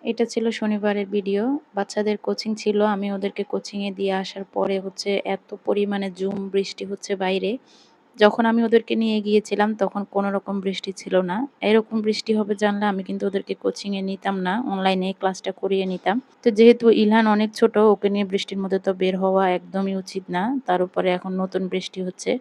এটা ছিল শনিবারের ভিডিও। বাচ্চাদের কোচিং ছিল। আমি ওদেরকে কোচিংয়ে দিয়ে আসার পরে হচ্ছে এত পরিমাণে ঝুম বৃষ্টি হচ্ছে বাইরে। যখন আমি ওদেরকে নিয়ে গিয়েছিলাম তখন কোনো রকম বৃষ্টি ছিল না। এরকম বৃষ্টি হবে জানলে আমি কিন্তু ওদেরকে কোচিংয়ে নিতাম না। অনলাইনে ক্লাসটা করিয়ে নিতাম। তো যেহেতু ইলহান অনেক ছোট, ওকে নিয়ে বৃষ্টির মধ্যে তো বের হওয়া একদমই উচিত না। তার উপরে এখন নতুন বৃষ্টি হচ্ছে।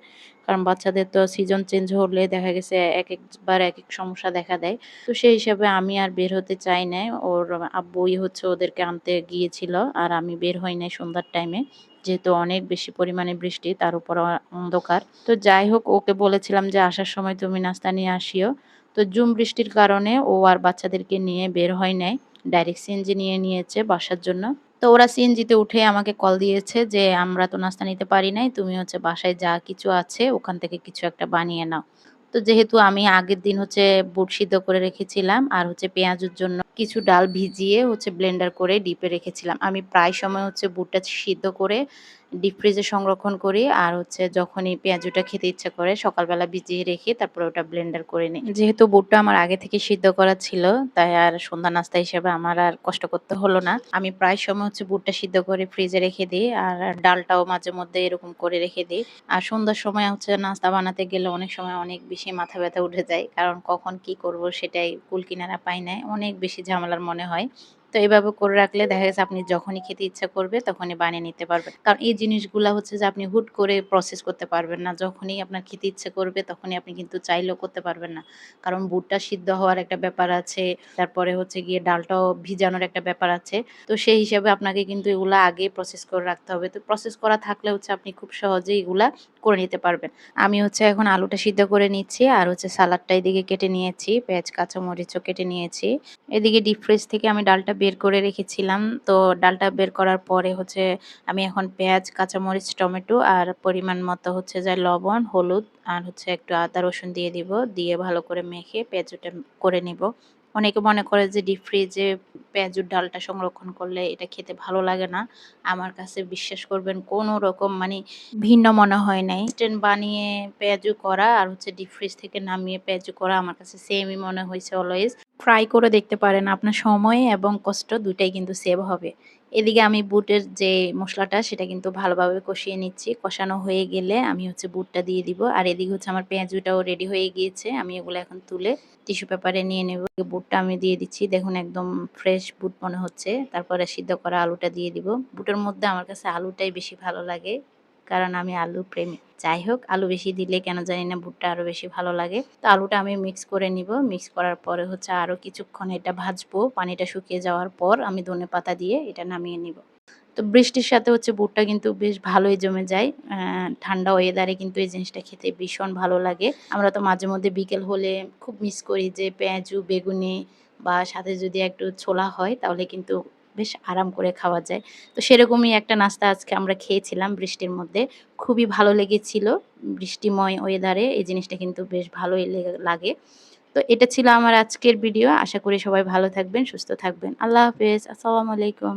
কারণ বাচ্চাদের তো সিজন চেঞ্জ হলে দেখা গেছে একেকবার একেক সমস্যা দেখা দেয়। তো সেই হিসাবে আমি আর বের হতে চাই নাই। ওর আব্বুই হচ্ছে ওদেরকে আনতে গিয়েছিল। আর আমি বের হই নাই সন্ধ্যার টাইমে। যেহেতু অনেক বেশি পরিমাণে বৃষ্টি, তার উপর অন্ধকার। তো যাই হোক, ওকে বলেছিলাম যে আসার সময় তুমি নাস্তা নিয়ে আসিও। তো ঝুম বৃষ্টির কারণে ও আর বাচ্চাদেরকে নিয়ে বের হয় নাই। ডাইরেক্ট সিএনজি নিয়ে নিয়েছে বাসার জন্য। তো ওরা সিএনজিতে উঠে আমাকে কল দিয়েছে যে আমরা তো নাস্তা নিতে পারি নাই, তুমি হচ্ছে বাসায় যা কিছু আছে ওখান থেকে কিছু একটা বানিয়ে নাও। তো যেহেতু আমি আগের দিন হচ্ছে বুট সিদ্ধ করে রেখেছিলাম আর হচ্ছে পেঁয়াজুর জন্য কিছু ডাল ভিজিয়ে হচ্ছে ব্লেন্ডার করে ডিপে রেখেছিলাম। আমি প্রায় সময় হচ্ছে বুটটা সিদ্ধ করে ডিপ ফ্রিজে সংরক্ষণ করি আর হচ্ছে যখনই পেঁয়াজুটা খেতে ইচ্ছা করে সকালবেলা ভিজিয়ে রেখে তারপরে ওটা ব্লেন্ডার করে নিই। যেহেতু বুটটা আমার আগে থেকে সিদ্ধ করা ছিল, তাই আর সন্ধ্যা নাস্তা হিসেবে আমার আর কষ্ট করতে হলো না। আমি প্রায় সময় হচ্ছে বুটটা সিদ্ধ করে ফ্রিজে রেখে দিই আর ডালটাও মাঝে মধ্যে এরকম করে রেখে দিই। আর সন্ধ্যার সময় হচ্ছে নাস্তা বানাতে গেলে অনেক সময় অনেক বেশি মাথা ব্যথা উঠে যায়, কারণ কখন কি করব সেটাই কুল কিনারা পাই না, অনেক বেশি ঝামেলার মনে হয়। তো এভাবে করে রাখলে দেখা গেছে আপনি যখনই খেতে ইচ্ছা করবে তখনই বানিয়ে নিতে পারবেন। কারণ এই জিনিসগুলা হচ্ছে যে আপনি হুট করে প্রসেস করতে পারবেন না। যখনই আপনার খেতে ইচ্ছে করবে তখনই আপনি কিন্তু চাইলেও করতে পারবেন না। কারণ বুটটা সিদ্ধ হওয়ার একটা ব্যাপার আছে। তারপরে হচ্ছে গিয়ে ডালটাও ভিজানোর একটা ব্যাপার আছে। তো সেই হিসাবে আপনাকে কিন্তু এগুলা আগেই প্রসেস করে রাখতে হবে। তো প্রসেস করা থাকলে হচ্ছে আপনি খুব সহজেই এগুলা করে নিতে পারবেন। আমি হচ্ছে এখন আলুটা সিদ্ধ করে নিচ্ছি আর হচ্ছে সালাদটা এদিকে কেটে নিয়েছি। পেঁয়াজ, কাঁচামরিচও কেটে নিয়েছি। এদিকে ডিপ ফ্রিজ থেকে আমি ডালটা বের করে রেখেছিলাম। তো ডালটা বের করার পরে হচ্ছে আমি এখন পেঁয়াজ, কাঁচামরিচ, টমেটো আর পরিমাণ মতো হচ্ছে যে লবণ, হলুদ আর হচ্ছে একটু আদা রসুন দিয়ে দিব। দিয়ে ভালো করে মেখে পেঁয়াজুটা করে নিব। অনেকে মনে করে যে ডিপ ফ্রিজে পেঁয়াজুর ডালটা সংরক্ষণ করলে এটা খেতে ভালো লাগে না। আমার কাছে বিশ্বাস করবেন কোনো রকম মানে ভিন্ন মনে হয় নাই। ইনস্ট্যান্ট বানিয়ে পেঁয়াজু করা আর হচ্ছে ডিপ ফ্রিজ থেকে নামিয়ে পেঁয়াজু করা আমার কাছে সেমই মনে হয়েছে অলওয়েজ। ট্রাই করে দেখতে পারেন, আপনার সময় এবং কষ্ট দুটাই কিন্তু সেভ হবে। এদিকে আমি বুটের যে মশলাটা সেটা কিন্তু ভালোভাবে কষিয়ে নিচ্ছি। কষানো হয়ে গেলে আমি হচ্ছে বুটটা দিয়ে দিব। আর এদিকে হচ্ছে আমার পেঁয়াজুটাও রেডি হয়ে গিয়েছে। আমি এগুলো এখন তুলে টিস্যু পেপারে নিয়ে নেব। বুটটা আমি দিয়ে দিচ্ছি। দেখুন একদম ফ্রেশ বুট মনে হচ্ছে। তারপরে সিদ্ধ করা আলুটা দিয়ে দিব। বুটের মধ্যে আমার কাছে আলুটাই বেশি ভালো লাগে। কারণ আমি আলু প্রেমী। যাই হোক, আলু বেশি দিলে কেন জানি না ভুট্টা আরো বেশি ভালো লাগে। তো আলুটা আমি মিক্স করে নিব। মিক্স করার পরে হচ্ছে আরো কিছুক্ষণ এটা ভাজবো। পানিটা শুকিয়ে যাওয়ার পর আমি ধনেপাতা দিয়ে এটা নামিয়ে নিব। তো বৃষ্টির সাথে হচ্ছে বুটটা কিন্তু বেশ ভালোই জমে যায়। ঠান্ডা ওয়েদারে কিন্তু এই জিনিসটা খেতে ভীষণ ভালো লাগে। আমরা তো মাঝে মধ্যে বিকেল হলে খুব মিস করি যে পেঁয়াজু, বেগুনি বা সাথে যদি একটু ছোলা হয় তাহলে কিন্তু বেশ আরাম করে খাওয়া যায়। তো সেরকমই একটা নাস্তা আজকে আমরা খেয়েছিলাম বৃষ্টির মধ্যে। খুবই ভালো লেগেছিল। বৃষ্টিময় ওয়েদারে এই জিনিসটা কিন্তু বেশ ভালোই লাগে। তো এটা ছিল আমার আজকের ভিডিও। আশা করি সবাই ভালো থাকবেন, সুস্থ থাকবেন। আল্লাহ হাফেজ। আসসালামু আলাইকুম।